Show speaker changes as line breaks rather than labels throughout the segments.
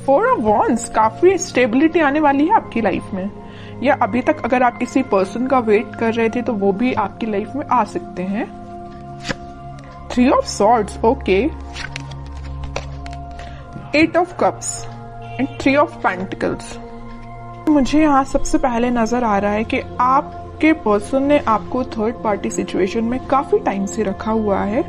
4 of wands, काफी stability आने वाली है आपकी लाइफ में, या अभी तक अगर आप किसी पर्सन का वेट कर रहे थे तो वो भी आपकी लाइफ में आ सकते हैं। 3 of swords, okay. 8 of cups and 3 of pentacles. मुझे यहाँ सबसे पहले नजर आ रहा है कि आपके पर्सन ने आपको थर्ड पार्टी सिचुएशन में काफी टाइम से रखा हुआ है,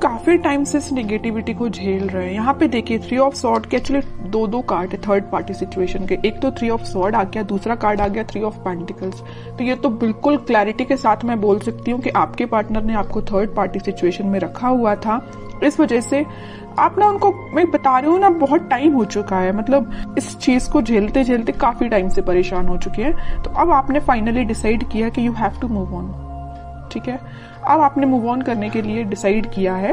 काफी टाइम से इस नेगेटिविटी को झेल रहे हैं। यहाँ पे देखिए 3 ऑफ सॉर्ड के एक्चुअली दो कार्ड है थर्ड पार्टी सिचुएशन के, एक तो 3 ऑफ सॉर्ड आ गया, दूसरा कार्ड आ गया 3 ऑफ पेंटिकल्स। तो ये तो बिल्कुल क्लैरिटी के साथ मैं बोल सकती हूँ कि आपके पार्टनर ने आपको थर्ड पार्टी सिचुएशन में रखा हुआ था। इस वजह से आप ना उनको, मैं बता रही हूँ ना, बहुत टाइम हो चुका है, मतलब इस चीज को झेलते झेलते काफी टाइम से परेशान हो चुके हैं। तो अब आपने फाइनली डिसाइड किया कि you have to move on, ठीक है। अब आपने मूव ऑन करने के लिए डिसाइड किया है,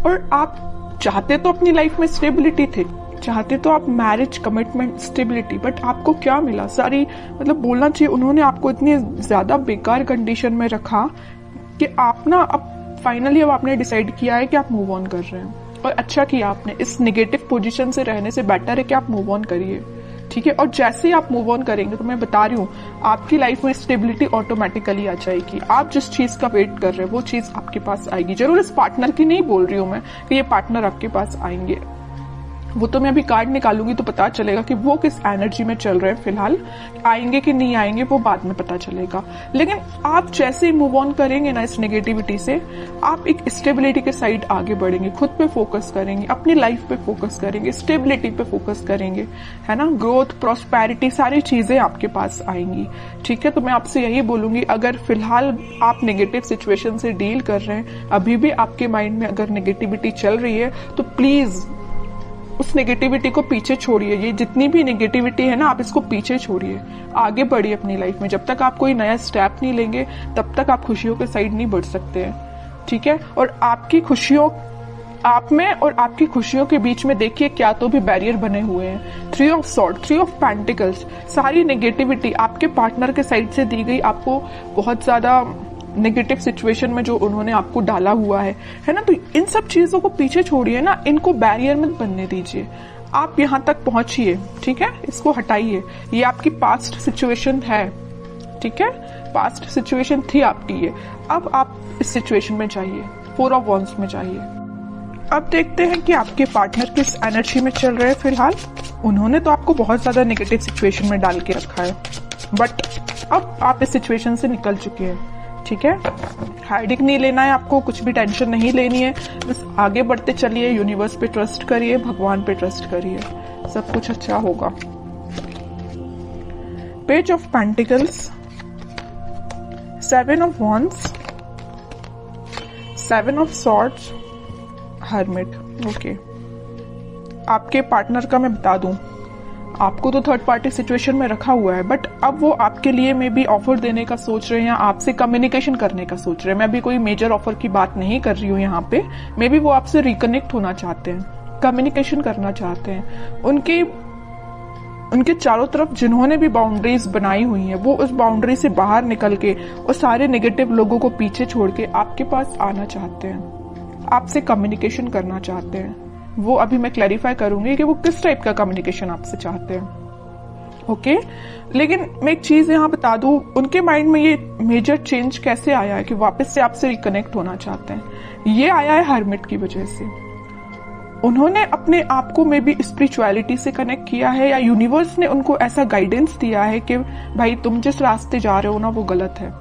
और आप चाहते तो अपनी लाइफ में स्टेबिलिटी थे, चाहते तो आप मैरिज, कमिटमेंट, स्टेबिलिटी, बट आपको क्या मिला? सारी, मतलब बोलना चाहिए उन्होंने आपको इतनी ज्यादा बेकार कंडीशन में रखा कि आप ना अब फाइनली अब आपने डिसाइड किया है कि आप मूव ऑन कर रहे हैं। और अच्छा किया आपने, इस नेगेटिव पोजीशन से रहने से बेटर है कि आप मूव ऑन करिए, ठीक है। और जैसे ही आप मूव ऑन करेंगे तो मैं बता रही हूँ आपकी लाइफ में स्टेबिलिटी ऑटोमेटिकली आ जाएगी। आप जिस चीज का वेट कर रहे हैं वो चीज आपके पास आएगी। जरूर इस पार्टनर की नहीं बोल रही हूँ मैं कि ये पार्टनर आपके पास आएंगे, वो तो मैं अभी कार्ड निकालूंगी तो पता चलेगा कि वो किस एनर्जी में चल रहे हैं फिलहाल, आएंगे कि नहीं आएंगे वो बाद में पता चलेगा। लेकिन आप जैसे ही मूव ऑन करेंगे ना इस नेगेटिविटी से, आप एक स्टेबिलिटी के साइड आगे बढ़ेंगे, खुद पे फोकस करेंगे, अपनी लाइफ पे फोकस करेंगे, स्टेबिलिटी पे फोकस करेंगे, है ना। ग्रोथ, प्रॉस्पेरिटी, सारी चीजें आपके पास आएंगी, ठीक है। तो मैं आपसे यही बोलूंगी, अगर फिलहाल आप नेगेटिव सिचुएशन से डील कर रहे हैं, अभी भी आपके माइंड में अगर नेगेटिविटी चल रही है, तो प्लीज उस नेगेटिविटी को पीछे छोड़िए। ये जितनी भी नेगेटिविटी है ना, आप इसको पीछे छोड़िए, आगे बढ़िए अपनी लाइफ में। जब तक आप कोई नया स्टेप नहीं लेंगे तब तक आप खुशियों के साइड नहीं बढ़ सकते हैं, ठीक है। और आपकी खुशियों, आप में और आपकी खुशियों के बीच में देखिए क्या तो भी बैरियर बने हुए हैं। 3 ऑफ सॉर्ड, 3 ऑफ पेंटिकल्स, सारी नेगेटिविटी आपके पार्टनर के साइड से दी गई, आपको बहुत ज्यादा नेगेटिव सिचुएशन में जो उन्होंने आपको डाला हुआ है ना। तो इन सब चीजों को पीछे छोड़िए ना, इनको बैरियर मत बनने दीजिए। आप यहाँ तक पहुंचिए, ठीक है, इसको हटाइए। ये आपकी पास्ट सिचुएशन है, ठीक है, पास्ट सिचुएशन थी आपकी ये। अब आप इस सिचुएशन में जाइए, 4 ऑफ वॉन्ड्स में जाइए। अब देखते हैं कि आपके पार्टनर किस एनर्जी में चल रहे हैं फिलहाल। उन्होंने तो आपको बहुत ज्यादा नेगेटिव सिचुएशन में डाल के रखा है, बट अब आप इस सिचुएशन से निकल चुके हैं, ठीक है। हाइडिंग नहीं लेना है आपको, कुछ भी टेंशन नहीं लेनी है, बस आगे बढ़ते चलिए, यूनिवर्स पे ट्रस्ट करिए, भगवान पे ट्रस्ट करिए, सब कुछ अच्छा होगा। Page of pentacles, 7 of wands, 7 of swords, hermit, okay. आपके पार्टनर का मैं बता दूं, आपको तो थर्ड पार्टी सिचुएशन में रखा हुआ है, बट अब वो आपके लिए मे बी ऑफर देने का सोच रहे हैं या आपसे कम्युनिकेशन करने का सोच रहे हैं। मैं अभी कोई मेजर ऑफर की बात नहीं कर रही हूँ यहाँ पे, मे बी वो आपसे रिकनेक्ट होना चाहते हैं, कम्युनिकेशन करना चाहते हैं। उनके चारों तरफ जिन्होंने भी बाउंड्रीज बनाई हुई हैं, वो उस बाउंड्री से बाहर निकल के और सारे नेगेटिव लोगों को पीछे छोड़ के आपके पास आना चाहते हैं, आपसे कम्युनिकेशन करना चाहते हैं। वो अभी मैं क्लैरिफाई करूंगी कि वो किस टाइप का कम्युनिकेशन आपसे चाहते हैं, ओके। लेकिन मैं एक चीज यहाँ बता दूं, उनके माइंड में ये मेजर चेंज कैसे आया है कि वापस से आपसे रिकनेक्ट होना चाहते हैं। ये आया है हर्मिट की वजह से। उन्होंने अपने आप को मे बी स्पिरिचुअलिटी से कनेक्ट किया है, या यूनिवर्स ने उनको ऐसा गाइडेंस दिया है कि भाई तुम जिस रास्ते जा रहे हो ना वो गलत है,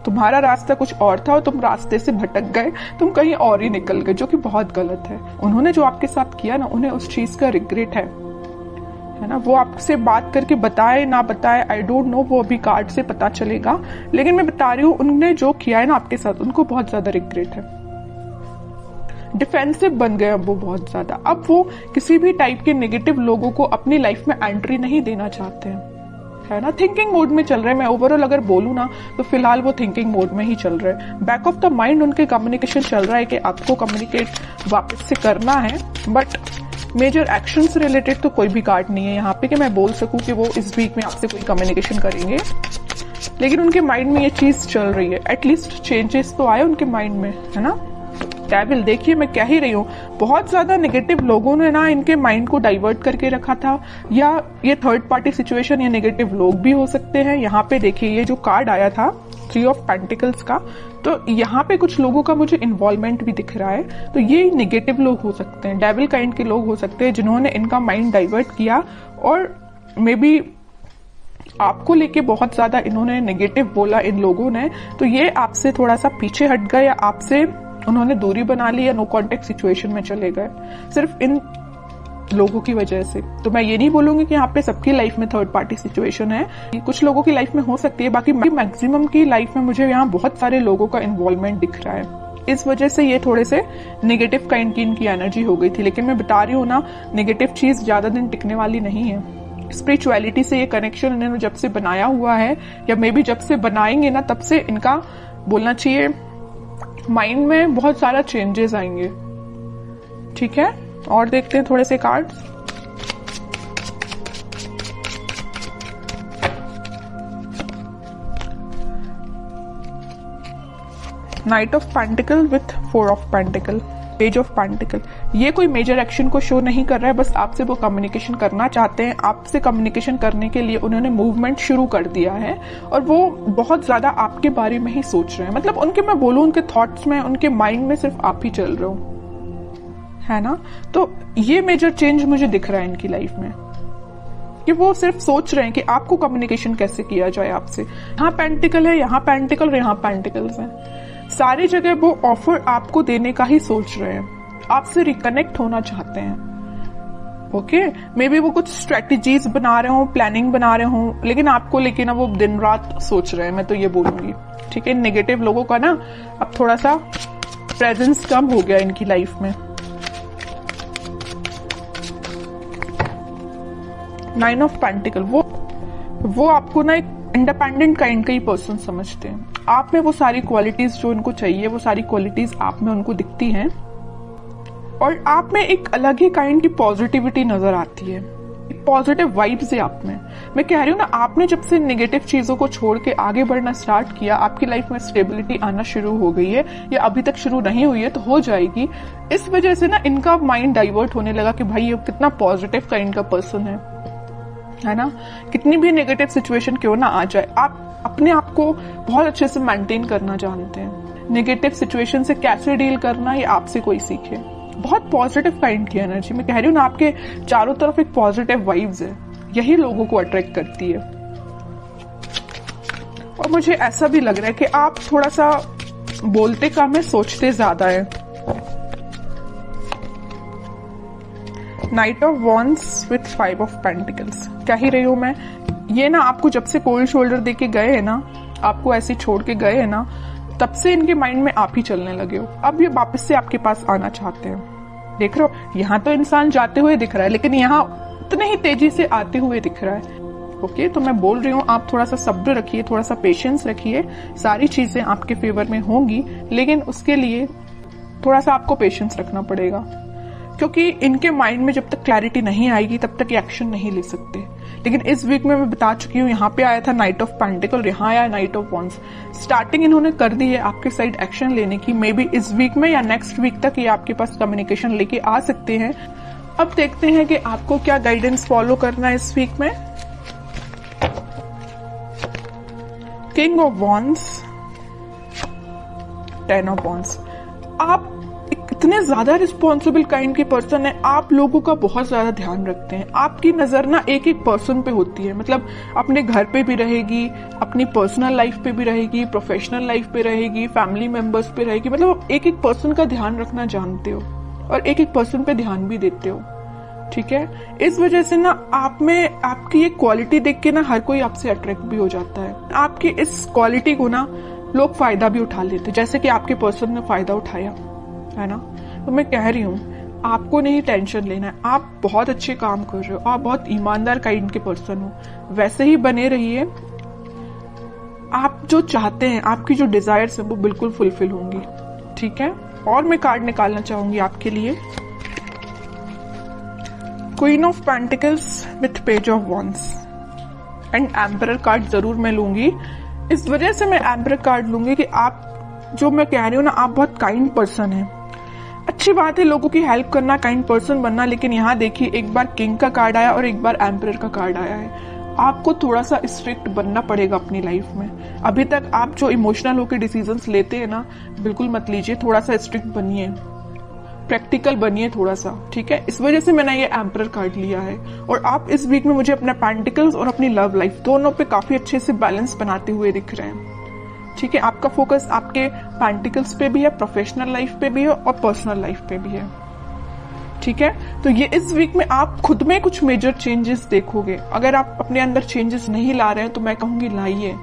तुम्हारा रास्ता कुछ और था और तुम रास्ते से भटक गए, तुम कहीं और ही निकल गए, जो कि बहुत गलत है। उन्होंने जो आपके साथ किया ना, उन्हें उस चीज का रिग्रेट है ना। वो आपसे बात करके बताए ना बताए, आई डोंट नो, वो अभी कार्ड से पता चलेगा। लेकिन मैं बता रही हूँ, उन्होंने जो किया है ना आपके साथ, उनको बहुत ज्यादा रिग्रेट है। डिफेंसिव बन गए अब वो बहुत ज्यादा। अब वो किसी भी टाइप के नेगेटिव लोगों को अपनी लाइफ में एंट्री नहीं देना चाहते हैं, है ना। थिंकिंग मोड में चल रहे हैं। मैं ओवरऑल अगर बोलूं ना तो फिलहाल वो थिंकिंग मोड में ही चल रहे हैं। बैक ऑफ द माइंड उनके कम्युनिकेशन चल रहा है कि आपको कम्युनिकेट वापस से करना है, बट मेजर एक्शन से रिलेटेड तो कोई भी कार्ड नहीं है यहाँ पे कि मैं बोल सकूं कि वो इस वीक में आपसे कोई कम्युनिकेशन करेंगे। लेकिन उनके माइंड में ये चीज चल रही है, एटलीस्ट चेंजेस तो आए उनके माइंड में, है ना। डेविल, देखिए मैं कह ही रही हूँ, बहुत ज्यादा नेगेटिव लोगों ने ना इनके माइंड को डाइवर्ट करके रखा था, या ये थर्ड पार्टी सिचुएशन या नेगेटिव लोग भी हो सकते हैं। यहाँ पे देखिए ये जो कार्ड आया था 3 ऑफ पेंटिकल्स का, तो यहाँ पे कुछ लोगों का मुझे इन्वॉल्वमेंट भी दिख रहा है। तो ये नेगेटिव लोग हो सकते हैं, डेविल काइंड के लोग हो सकते हैं जिन्होंने इनका माइंड डाइवर्ट किया, और मे बी आपको लेके बहुत ज्यादा इन्होंने नेगेटिव बोला इन लोगों ने, तो ये आपसे थोड़ा सा पीछे हट गए, या आपसे उन्होंने दूरी बना ली, या नो कॉन्टेक्ट सिचुएशन में चले गए सिर्फ इन लोगों की वजह से। तो मैं ये नहीं बोलूंगी कि यहाँ पे सबकी लाइफ में थर्ड पार्टी सिचुएशन है, कुछ लोगों की लाइफ में हो सकती है, बाकी मैक्सिमम की लाइफ में मुझे यहाँ बहुत सारे लोगों का इन्वॉल्वमेंट दिख रहा है। इस वजह से ये थोड़े से नेगेटिव काइंड की इनकी एनर्जी हो गई थी। लेकिन मैं बता रही हूँ ना, नेगेटिव चीज ज्यादा दिन टिकने वाली नहीं है। स्पिरिचुअलिटी से ये कनेक्शन इन्होंने जब से बनाया हुआ है, या मे बी जब से बनाएंगे ना, तब से इनका बोलना चाहिए माइंड में बहुत सारा चेंजेस आएंगे। ठीक है, और देखते हैं थोड़े से cards. Night of pentacle with 4 of pentacle, page of pentacle. ये कोई मेजर एक्शन को शो नहीं कर रहा है, बस आपसे वो कम्युनिकेशन करना चाहते हैं। आपसे कम्युनिकेशन करने के लिए उन्होंने मूवमेंट शुरू कर दिया है, और वो बहुत ज्यादा आपके बारे में ही सोच रहे हैं। मतलब उनके, मैं बोलूं, उनके थॉट्स में, उनके माइंड में सिर्फ आप ही चल रहे हो, है ना। तो ये मेजर चेंज मुझे दिख रहा है इनकी लाइफ में, कि वो सिर्फ सोच रहे हैं कि आपको कम्युनिकेशन कैसे किया जाए आपसे। यहाँ पेंटिकल है, यहाँ पेंटिकल और यहाँ पेंटिकल्स हैं। सारी जगह वो ऑफर आपको देने का ही सोच रहे हैं, आपसे रिकनेक्ट होना चाहते हैं। ओके, मे बी वो कुछ स्ट्रेटेजीज बना रहे हो, प्लानिंग बना रहे हो, लेकिन आपको लेके ना वो दिन रात सोच रहे हैं, मैं तो ये बोलूंगी। ठीक है, नेगेटिव लोगों का ना अब थोड़ा सा प्रेजेंस कम हो गया इनकी लाइफ में। 9 ऑफ पेंटिकल, वो आपको ना एक इंडिपेंडेंट काइंड का ही पर्सन समझते हैं। आप में वो सारी क्वालिटीज जो उनको चाहिए, वो सारी क्वालिटीज आप में उनको दिखती हैं, और आप में एक अलग ही काइंड की पॉजिटिविटी नजर आती है, पॉजिटिव वाइब्स है आप में। मैं कह रही हूँ ना, आपने जब से नेगेटिव चीजों को छोड़ के आगे बढ़ना स्टार्ट किया, आपकी लाइफ में स्टेबिलिटी आना शुरू हो गई है, या अभी तक शुरू नहीं हुई है तो हो जाएगी। इस वजह से ना इनका माइंड डाइवर्ट होने लगा कि भाई ये कितना पॉजिटिव काइंड का पर्सन है ना। कितनी भी नेगेटिव सिचुएशन क्यों ना आ जाए, आप अपने आप को बहुत अच्छे से मेंटेन करना जानते हैं। नेगेटिव सिचुएशन से कैसे डील करना, ये आपसे कोई सीखे। बहुत पॉजिटिव काइंड की एनर्जी, मैं कह रही हूँ ना, आपके चारों तरफ एक पॉजिटिव वाइब्स है, यही लोगों को अट्रैक्ट करती है। और मुझे ऐसा भी लग रहा है कि आप थोड़ा सा बोलते कम है, सोचते ज्यादा है। Night of wands with 5 of pentacles, कह ही रही हूं मैं, ये ना आपको जब से कोल्ड शोल्डर देके गए हैं ना, आपको ऐसे छोड़ के गए हैं ना, तब से इनके माइंड में आप ही चलने लगे हो। अब ये वापस से आपके पास आना चाहते हैं। देख रहे हो, यहाँ तो इंसान जाते हुए दिख रहा है, लेकिन यहाँ उतने ही तेजी से आते हुए दिख रहा है। ओके, तो मैं बोल रही हूँ, आप थोड़ा सा सब्र रखिए, थोड़ा सा पेशेंस रखिए, सारी चीजें आपके फेवर में होंगी, लेकिन उसके लिए थोड़ा सा आपको पेशेंस रखना पड़ेगा, क्योंकि इनके माइंड में जब तक क्लैरिटी नहीं आएगी तब तक ये एक्शन नहीं ले सकते। लेकिन इस वीक में मैं बता चुकी हूँ, यहाँ पे आया था नाइट ऑफ पेंटिकल, यहाँ आया नाइट ऑफ वॉन्ड्स। स्टार्टिंग इन्होंने कर दी है आपके साइड एक्शन लेने की। मे बी इस वीक में या नेक्स्ट वीक तक ये आपके पास कम्युनिकेशन लेके आ सकते हैं। अब देखते हैं कि आपको क्या गाइडेंस फॉलो करना है इस वीक में। King of wands, 10 of wands. आप इतने ज्यादा रिस्पॉन्सिबल काइंड के पर्सन है, आप लोगों का बहुत ज्यादा ध्यान रखते हैं। आपकी नजर ना एक एक पर्सन पे होती है, मतलब अपने घर पे भी रहेगी, अपनी पर्सनल लाइफ पे भी रहेगी, प्रोफेशनल लाइफ पे रहेगी, फैमिली मेंबर्स पे रहेगी। मतलब एक एक पर्सन का ध्यान रखना जानते हो, और एक एक पर्सन पे ध्यान भी देते हो। ठीक है, इस वजह से ना आप में आपकी ये क्वालिटी देख के ना हर कोई आपसे अट्रैक्ट भी हो जाता है। आपकी इस क्वालिटी को ना लोग फायदा भी उठा लेते, जैसे कि आपके पर्सन ने फायदा उठाया है ना। तो मैं कह रही हूँ, आपको नहीं टेंशन लेना है, आप बहुत अच्छे काम कर रहे हो, आप बहुत ईमानदार काइंड के पर्सन हो, वैसे ही बने रहिए। आप जो चाहते हैं, आपकी जो डिजायर्स है वो बिल्कुल फुलफिल होंगी। ठीक है, और मैं कार्ड निकालना चाहूंगी आपके लिए, queen of pentacles with page of wands and emperor card जरूर मैं लूंगी। इस वजह से मैं एम्परर कार्ड लूंगी कि आप, जो मैं कह रही हूँ ना, आप बहुत काइंड पर्सन है, अच्छी बात है लोगों की हेल्प करना, काइंड पर्सन बनना, लेकिन यहाँ देखिए एक बार किंग का कार्ड आया और एक बार एम्परर का कार्ड आया है। आपको थोड़ा सा स्ट्रिक्ट बनना पड़ेगा अपनी लाइफ में। अभी तक आप जो इमोशनल होकर डिसीजंस लेते हैं ना, बिल्कुल मत लीजिए, थोड़ा सा स्ट्रिक्ट बनिए, प्रैक्टिकल बनिए थोड़ा सा, ठीक है। इस वजह से मैंने ये एम्परर कार्ड लिया है। और आप इस वीक में मुझे अपने पेंटिकल्स और अपनी लव लाइफ दोनों पे काफी अच्छे से बैलेंस बनाते हुए दिख रहे हैं, ठीक है। आपका फोकस आपके पेंटिकल्स पे भी है, प्रोफेशनल लाइफ पे भी है और पर्सनल लाइफ पे भी है, ठीक है। तो ये इस वीक में आप खुद में कुछ मेजर चेंजेस देखोगे। अगर आप अपने अंदर चेंजेस नहीं ला रहे हैं तो मैं कहूंगी लाइए,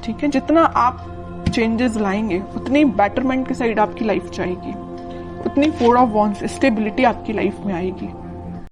ठीक है। जितना आप चेंजेस लाएंगे उतनी बेटरमेंट की साइड आपकी लाइफ जाएगी, उतनी 4 ऑफ वॉन्ड्स स्टेबिलिटी आपकी लाइफ में आएगी।